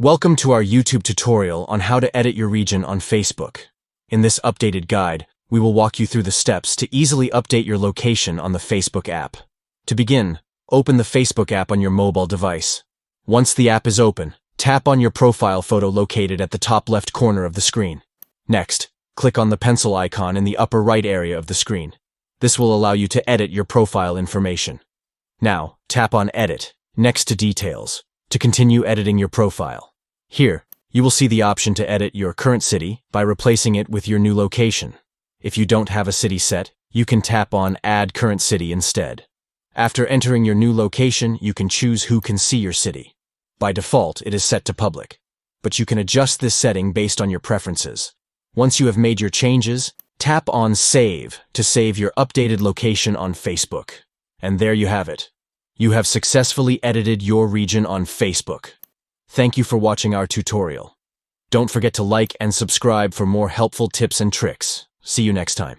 Welcome to our YouTube tutorial on how to edit your region on Facebook. In this updated guide, we will walk you through the steps to easily update your location on the Facebook app. To begin, open the Facebook app on your mobile device. Once the app is open, tap on your profile photo located at the top left corner of the screen. Next, click on the pencil icon in the upper right area of the screen. This will allow you to edit your profile information. Now, tap on Edit, next to Details, to continue editing your profile. Here, you will see the option to edit your current city by replacing it with your new location. If you don't have a city set, you can tap on Add Current City instead. After entering your new location, you can choose who can see your city. By default, it is set to public, but you can adjust this setting based on your preferences. Once you have made your changes, tap on Save to save your updated location on Facebook. And there you have it. You have successfully edited your region on Facebook. Thank you for watching our tutorial. Don't forget to like and subscribe for more helpful tips and tricks. See you next time.